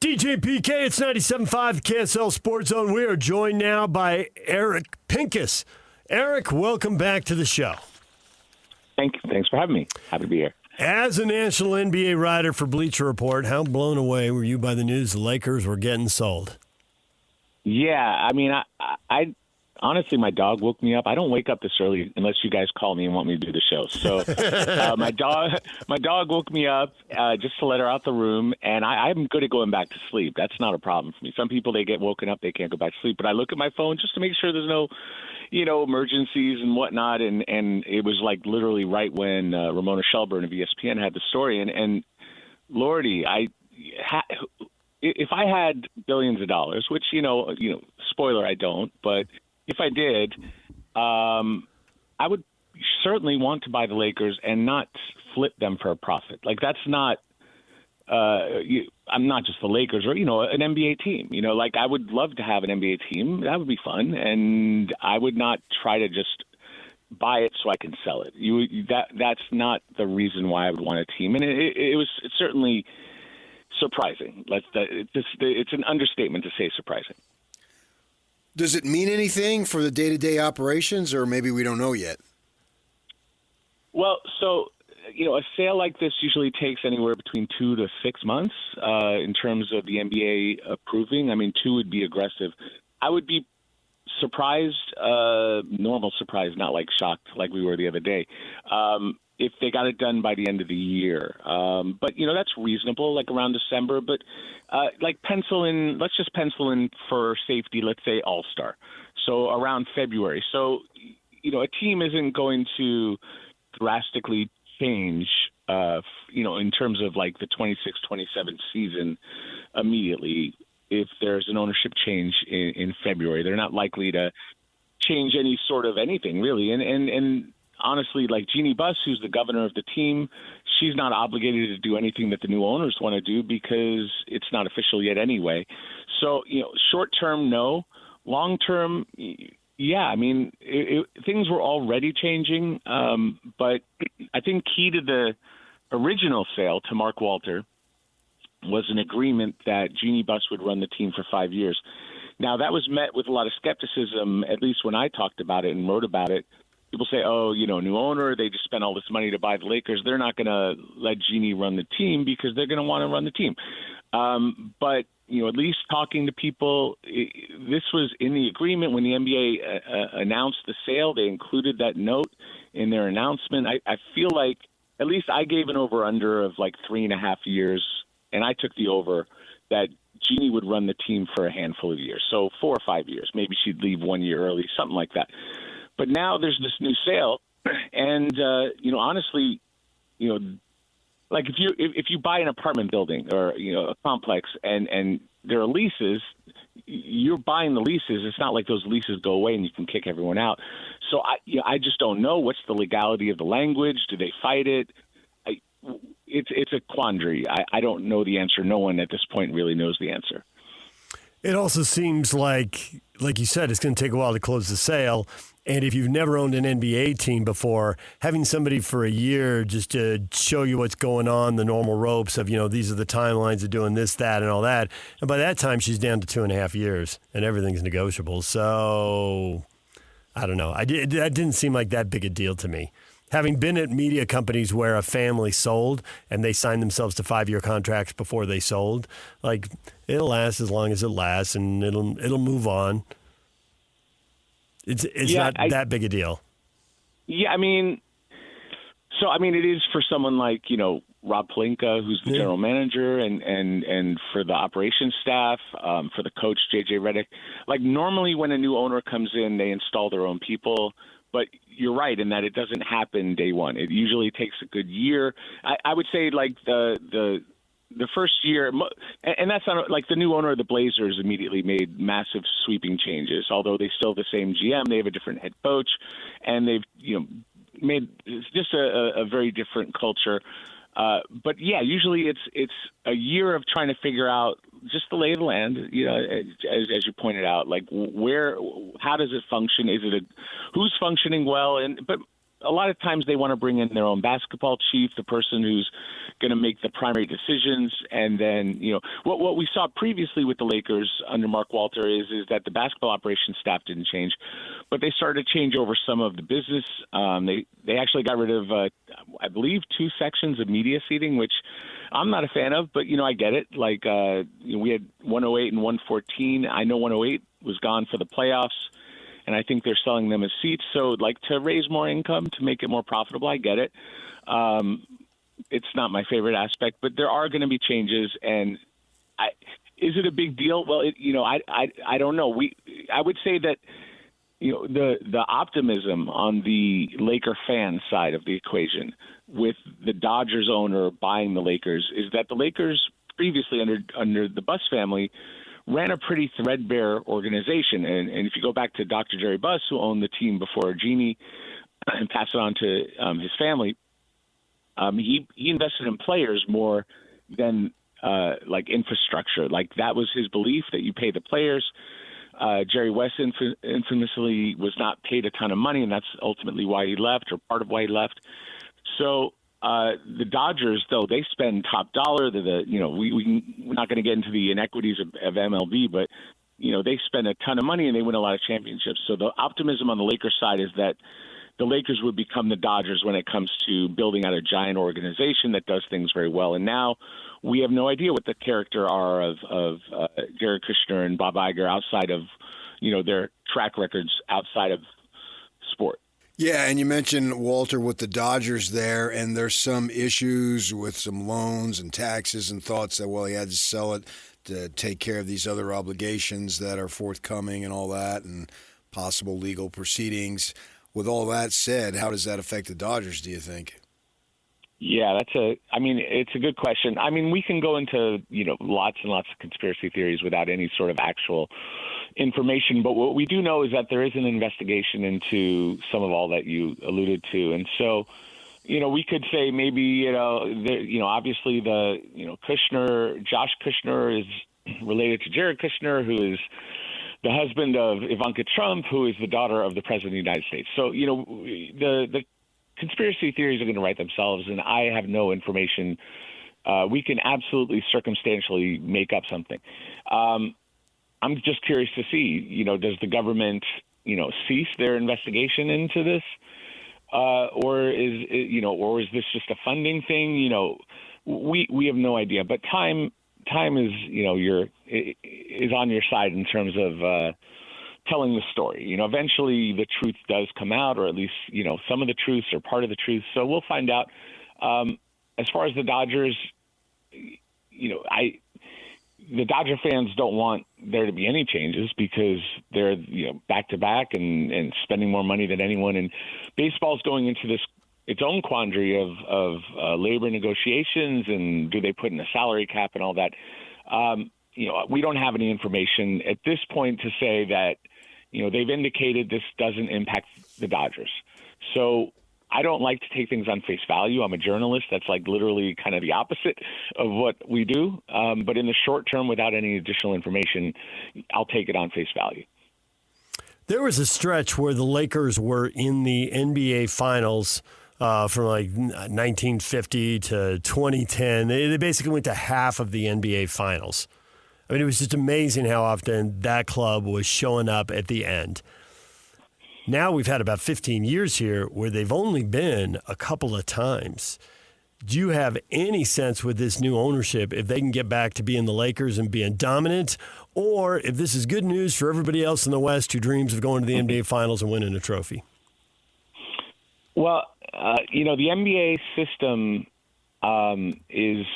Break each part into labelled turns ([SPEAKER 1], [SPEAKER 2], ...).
[SPEAKER 1] DJ PK, it's 97.5 KSL Sports Zone. We are joined now by Eric Pincus. Eric, welcome back to the show.
[SPEAKER 2] Thanks for having me. Happy to be here.
[SPEAKER 1] As a national NBA writer for Bleacher Report, how blown away were you by the news the Lakers were getting sold?
[SPEAKER 2] Yeah, I mean, I honestly, my dog woke me up. I don't wake up this early unless you guys call me and want me to do the show. So my dog woke me up just to let her out the room, and I'm good at going back to sleep. That's not a problem for me. Some people, they get woken up, they can't go back to sleep. But I look at my phone just to make sure there's no, emergencies and whatnot. And it was like literally right when Ramona Shelburne of ESPN had the story. And Lordy, if I had billions of dollars, which, spoiler, I don't, but if I did, I would certainly want to buy the Lakers and not flip them for a profit. Like, that's not I'm not just the Lakers or, an NBA team. I would love to have an NBA team. That would be fun. And I would not try to just buy it so I can sell it. That's not the reason why I would want a team. And it was certainly surprising. It's an understatement to say surprising.
[SPEAKER 3] Does it mean anything for the day-to-day operations, or maybe we don't know yet?
[SPEAKER 2] Well, so, a sale like this usually takes anywhere between 2 to 6 months in terms of the NBA approving. I mean, 2 would be aggressive. I would be surprised, normal surprise, not like shocked like we were the other day, if they got it done by the end of the year. But, that's reasonable, like around December. But let's just pencil in for safety, let's say All-Star. So around February. So, a team isn't going to drastically change, in terms of like the 26-27 season immediately. If there's an ownership change in February, they're not likely to change any sort of anything really. And honestly, like Jeannie Buss, who's the governor of the team, she's not obligated to do anything that the new owners want to do because it's not official yet anyway. So, short term, no. Long term, yeah. I mean, things were already changing, but I think key to the original sale to Mark Walter was an agreement that Jeannie Buss would run the team for 5 years. Now, that was met with a lot of skepticism, at least when I talked about it and wrote about it. People say, new owner, they just spent all this money to buy the Lakers. They're not going to let Jeannie run the team because they're going to want to run the team. But, at least talking to people, this was in the agreement. When the NBA announced the sale, they included that note in their announcement. I feel like at least I gave an over-under of like 3.5 years, and I took the over that Jeannie would run the team for a handful of years. So 4 or 5 years. Maybe she'd leave 1 year early, something like that. But now there's this new sale, and honestly, like if you buy an apartment building or a complex and there are leases, you're buying the leases. It's not like those leases go away and you can kick everyone out. So I just don't know what's the legality of the language. Do they fight it? It's a quandary. I don't know the answer. No one at this point really knows the answer.
[SPEAKER 1] It also seems like you said, it's going to take a while to close the sale. And if you've never owned an NBA team before, having somebody for a year just to show you what's going on, the normal ropes of, these are the timelines of doing this, that, and all that. And by that time, she's down to 2.5 years, and everything's negotiable. So, I don't know. That didn't seem like that big a deal to me. Having been at media companies where a family sold and they signed themselves to 5-year contracts before they sold, like, it'll last as long as it lasts, and it'll move on. It's not that big a deal. Yeah,
[SPEAKER 2] it is for someone like, Rob Pelinka, who's the general manager, and for the operations staff, for the coach, JJ Redick. Like, normally when a new owner comes in, they install their own people. But you're right in that it doesn't happen day one. It usually takes a good year. I would say like the first year, and that's not like the new owner of the Blazers immediately made massive sweeping changes. Although they still have the same GM, they have a different head coach, and they've made it's just a very different culture. But yeah, usually it's a year of trying to figure out just the lay of the land. As you pointed out, like how does it function? Is it who's functioning well? But a lot of times they want to bring in their own basketball chief, the person who's going to make the primary decisions. And then, what we saw previously with the Lakers under Mark Walter is that the basketball operations staff didn't change, but they started to change over some of the business. They actually got rid of, I believe, 2 sections of media seating, which I'm not a fan of, but, I get it. Like, we had 108 and 114. I know 108 was gone for the playoffs, and I think they're selling them as seats. So, like, to raise more income, to make it more profitable, I get it. It's not my favorite aspect, but there are going to be changes. And is it a big deal? Well, I don't know. I would say that, the optimism on the Laker fan side of the equation with the Dodgers owner buying the Lakers is that the Lakers previously under the Buss family ran a pretty threadbare organization. And if you go back to Dr. Jerry Buss, who owned the team before Jeannie and passed it on to his family, he invested in players more than like infrastructure. Like that was his belief, that you pay the players. Jerry West infamously was not paid a ton of money, and that's ultimately why he left, or part of why he left. So the Dodgers, though, they spend top dollar. We're not going to get into the inequities of MLB, but they spend a ton of money and they win a lot of championships. So the optimism on the Lakers side is that the Lakers would become the Dodgers when it comes to building out a giant organization that does things very well. And now we have no idea what the character are of Jared Kushner and Bob Iger outside of their track records outside of sport.
[SPEAKER 3] Yeah, and you mentioned Walter with the Dodgers there, and there's some issues with some loans and taxes and thoughts that, well, he had to sell it to take care of these other obligations that are forthcoming and all that, and possible legal proceedings. With all that said, how does that affect the Dodgers, do you think?
[SPEAKER 2] Yeah, it's a good question. I mean, we can go into, lots and lots of conspiracy theories without any sort of actual information. But what we do know is that there is an investigation into some of all that you alluded to. And so, we could say maybe, obviously Kushner, Josh Kushner is related to Jared Kushner, who is the husband of Ivanka Trump, who is the daughter of the President of the United States. So, the conspiracy theories are going to write themselves, and I have no information. We can absolutely circumstantially make up something. I'm just curious to see, does the government, cease their investigation into this, or is this just a funding thing? We have no idea. But time is, is on your side in terms of telling the story. Eventually the truth does come out, or at least, some of the truths or part of the truth. So we'll find out. As far as the Dodgers, the Dodger fans don't want there to be any changes because they're, back to back and spending more money than anyone. And baseball's going into its own quandary of labor negotiations, and do they put in a salary cap and all that. We don't have any information at this point to say that, they've indicated this doesn't impact the Dodgers. So I don't like to take things on face value. I'm a journalist. That's like literally kind of the opposite of what we do. But in the short term, without any additional information, I'll take it on face value.
[SPEAKER 1] There was a stretch where the Lakers were in the NBA Finals from like 1950 to 2010. They basically went to half of the NBA Finals. I mean, it was just amazing how often that club was showing up at the end. Now we've had about 15 years here where they've only been a couple of times. Do you have any sense with this new ownership if they can get back to being the Lakers and being dominant, or if this is good news for everybody else in the West who dreams of going to the NBA Finals and winning a trophy?
[SPEAKER 2] Well, the NBA system is,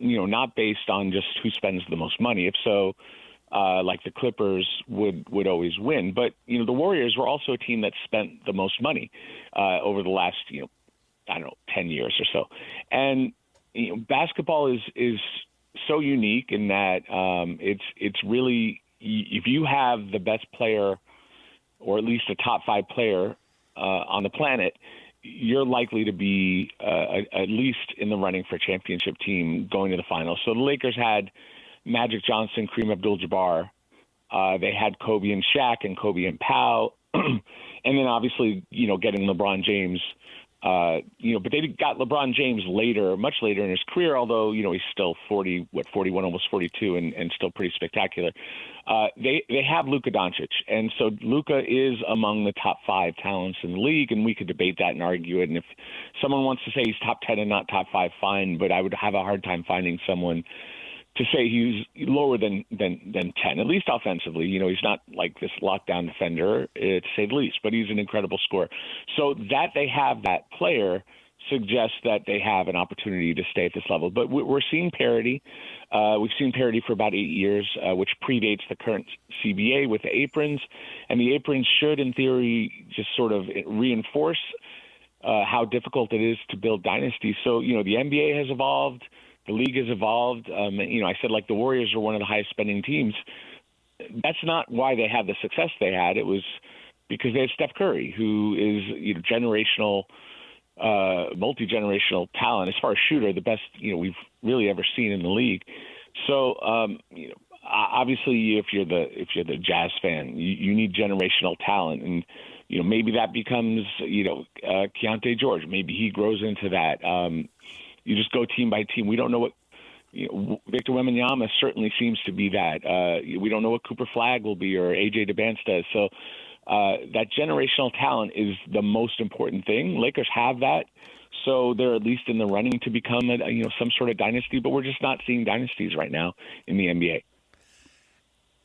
[SPEAKER 2] not based on just who spends the most money. If so, like the Clippers would always win. But, the Warriors were also a team that spent the most money over the last, 10 years or so. And, basketball is so unique in that it's really, if you have the best player, or at least a top 5 player on the planet, you're likely to be at least in the running for a championship team going to the finals. So the Lakers had Magic Johnson, Kareem Abdul-Jabbar. They had Kobe and Shaq and Kobe and Pau. and then obviously, getting LeBron James. But they got LeBron James later, much later in his career, although, he's still 41, almost 42, and still pretty spectacular. They have Luka Doncic, and so Luka is among the top 5 talents in the league, and we could debate that and argue it. And if someone wants to say he's top 10 and not top 5, fine, but I would have a hard time finding someone to say he's lower than 10, at least offensively. He's not like this lockdown defender, to say the least, but he's an incredible scorer. So that they have that player suggests that they have an opportunity to stay at this level. But we're seeing parity. We've seen parity for about 8 years, which predates the current CBA with the aprons. And the aprons should, in theory, just sort of reinforce how difficult it is to build dynasties. So, the NBA has evolved. The league has evolved. I said, like, the Warriors are one of the highest spending teams. That's not why they had the success they had. It was because they had Steph Curry, who is generational, multi-generational talent as far as shooter, the best we've really ever seen in the league. So obviously, if you're the Jazz fan, you need generational talent, and maybe that becomes Keontae George. Maybe he grows into that. You just go team by team. We don't know what Victor Wembanyama certainly seems to be that. We don't know what Cooper Flagg will be or AJ DeBansta. So that generational talent is the most important thing. Lakers have that, so they're at least in the running to become some sort of dynasty. But we're just not seeing dynasties right now in the NBA.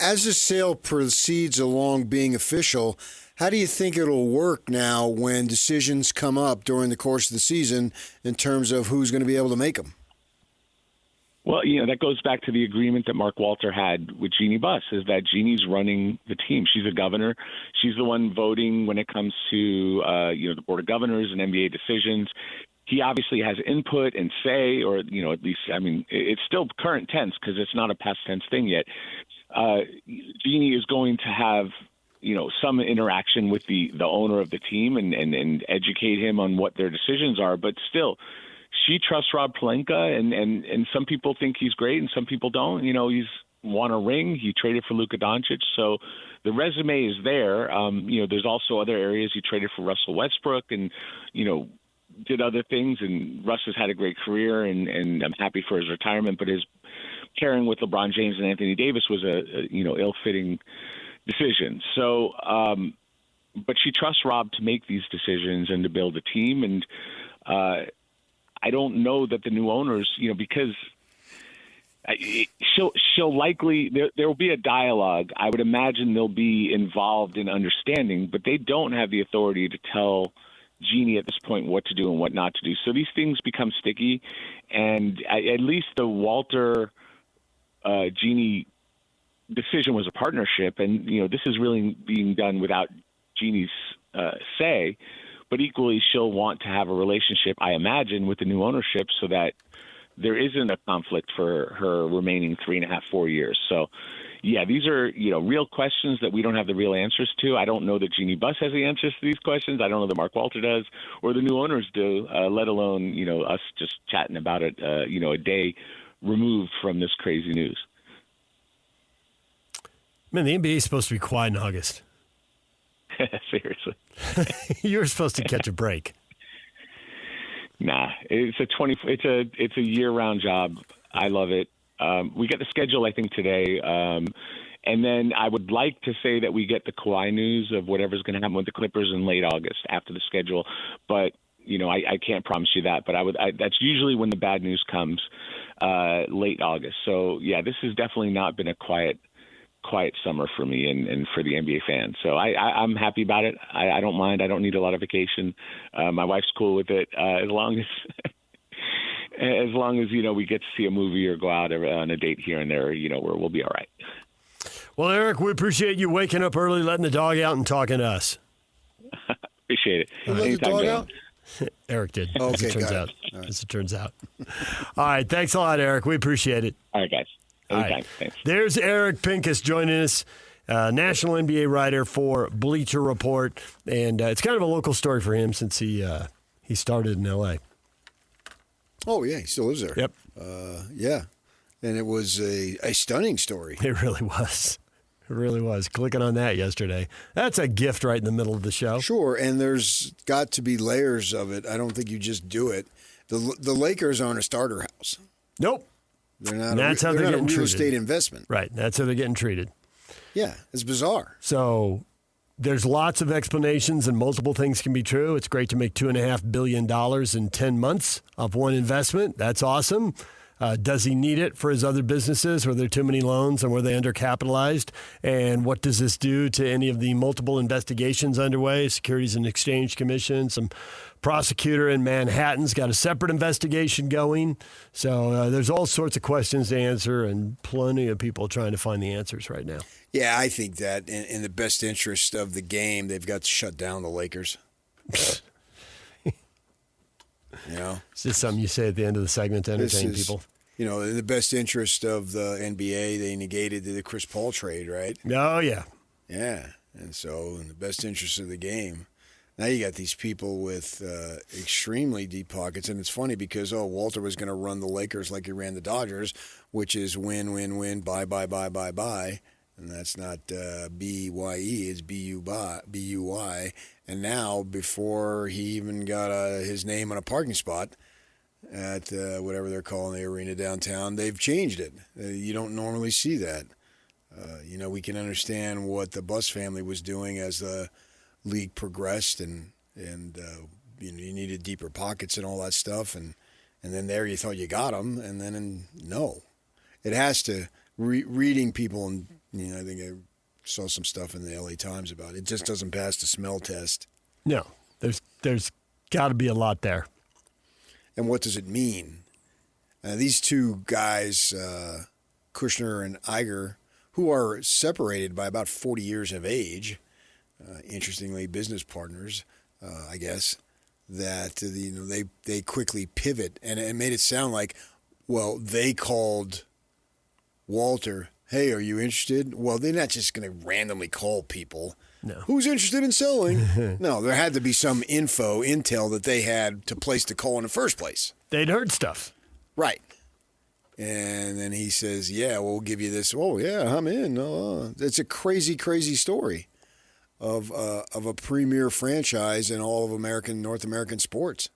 [SPEAKER 3] As the sale proceeds along being official, how do you think it'll work now when decisions come up during the course of the season in terms of who's going to be able to make them?
[SPEAKER 2] Well, that goes back to the agreement that Mark Walter had with Jeannie Buss, is that Jeannie's running the team. She's a governor. She's the one voting when it comes to, the Board of Governors and NBA decisions. He obviously has input and say, or, at least, it's still current tense because it's not a past tense thing yet. Jeannie is going to have, some interaction with the owner of the team and educate him on what their decisions are. But still, she trusts Rob Pelinka, and some people think he's great and some people don't. He's won a ring. He traded for Luka Doncic. So the resume is there. There's also other areas. He traded for Russell Westbrook and, did other things. And Russ has had a great career, and I'm happy for his retirement. But his pairing with LeBron James and Anthony Davis was a ill-fitting decision. So, but she trusts Rob to make these decisions and to build a team. And I don't know that the new owners, because she'll likely there will be a dialogue. I would imagine they'll be involved in understanding, but they don't have the authority to tell Jeannie at this point what to do and what not to do. So these things become sticky, and at least the Walter Jeannie decision was a partnership, and this is really being done without Jeannie's say. But equally, she'll want to have a relationship, I imagine, with the new ownership so that there isn't a conflict for her remaining 3.5, 4 years. So, yeah, these are, real questions that we don't have the real answers to. I don't know that Jeannie Buss has the answers to these questions. I don't know that Mark Walter does or the new owners do, let alone, us just chatting about it, a day removed from this crazy news.
[SPEAKER 1] Man, the NBA is supposed to be quiet in August.
[SPEAKER 2] Seriously.
[SPEAKER 1] You were supposed to catch a break.
[SPEAKER 2] Nah, it's a year-round job. I love it. We get the schedule, I think, today. And then I would like to say that we get the Kawhi news of whatever's going to happen with the Clippers in late August after the schedule. But, I can't promise you that. But that's usually when the bad news comes, late August. So, yeah, this has definitely not been a quiet summer for me and for the NBA fans. So I'm happy about it. I don't mind. I don't need a lot of vacation. My wife's cool with it. As long as we get to see a movie or go out on a date here and there, we'll be all right.
[SPEAKER 1] Well, Eric, we appreciate you waking up early, letting the dog out, and talking to us.
[SPEAKER 2] Appreciate it.
[SPEAKER 3] Who let the dog out?
[SPEAKER 1] Eric did.
[SPEAKER 3] Okay,
[SPEAKER 1] as it turns
[SPEAKER 3] got
[SPEAKER 1] out.
[SPEAKER 3] it. All right.
[SPEAKER 1] As it turns out. All right. Thanks a lot, Eric. We appreciate it.
[SPEAKER 2] All right, guys. Anytime.
[SPEAKER 1] All right.
[SPEAKER 2] Thanks.
[SPEAKER 1] There's Eric Pincus joining us, national NBA writer for Bleacher Report, and it's kind of a local story for him since he started in L.A.
[SPEAKER 3] Oh, yeah, he still lives there.
[SPEAKER 1] Yep.
[SPEAKER 3] Yeah, and it was a stunning story.
[SPEAKER 1] It really was. It really was. Clicking on that yesterday. That's a gift right in the middle of the show.
[SPEAKER 3] Sure, and there's got to be layers of it. I don't think you just do it. The Lakers aren't a starter house.
[SPEAKER 1] Nope.
[SPEAKER 3] They're not.
[SPEAKER 1] That's how they're
[SPEAKER 3] not a
[SPEAKER 1] getting
[SPEAKER 3] real
[SPEAKER 1] treated.
[SPEAKER 3] estate investment.
[SPEAKER 1] Right. That's how they're getting treated.
[SPEAKER 3] Yeah, it's bizarre.
[SPEAKER 1] So there's lots of explanations and multiple things can be true. It's great to make $2.5 billion in 10 months of one investment. That's awesome. Does he need it for his other businesses? Were there too many loans and were they undercapitalized? And what does this do to any of the multiple investigations underway? Securities and Exchange Commission, some prosecutor in Manhattan's got a separate investigation going. So there's all sorts of questions to answer and plenty of people trying to find the answers right now.
[SPEAKER 3] Yeah, I think that in the best interest of the game, they've got to shut down the Lakers.
[SPEAKER 1] It's just something you say at the end of the segment to entertain people.
[SPEAKER 3] In the best interest of the NBA, they negated the Chris Paul trade, right?
[SPEAKER 1] Oh, yeah.
[SPEAKER 3] Yeah, and so in the best interest of the game, now you got these people with extremely deep pockets, and it's funny because, Walter was going to run the Lakers like he ran the Dodgers, which is win, win, win, buy, buy, buy, buy, buy. And that's not B-Y-E, it's B-U-Y. And now, before he even got his name on a parking spot at whatever they're calling the arena downtown, they've changed it. You don't normally see that. We can understand what the Bus family was doing as the league progressed and you needed deeper pockets and all that stuff. And then there you thought you got them, and then no. It has to, reading people and I think I saw some stuff in the LA Times about it. It just doesn't pass the smell test.
[SPEAKER 1] No, there's got to be a lot there.
[SPEAKER 3] And what does it mean? These two guys, Kushner and Iger, who are separated by about 40 years of age, interestingly, business partners, I guess, that they quickly pivot, and it made it sound like, well, they called Walter, hey, are you interested? Well, they're not just going to randomly call people.
[SPEAKER 1] No.
[SPEAKER 3] Who's interested in selling? No, there had to be some intel that they had to place the call in the first place.
[SPEAKER 1] They'd heard stuff.
[SPEAKER 3] Right. And then he says, yeah, we'll give you this. Oh, yeah, I'm in. It's a crazy, crazy story of a premier franchise in all of North American sports.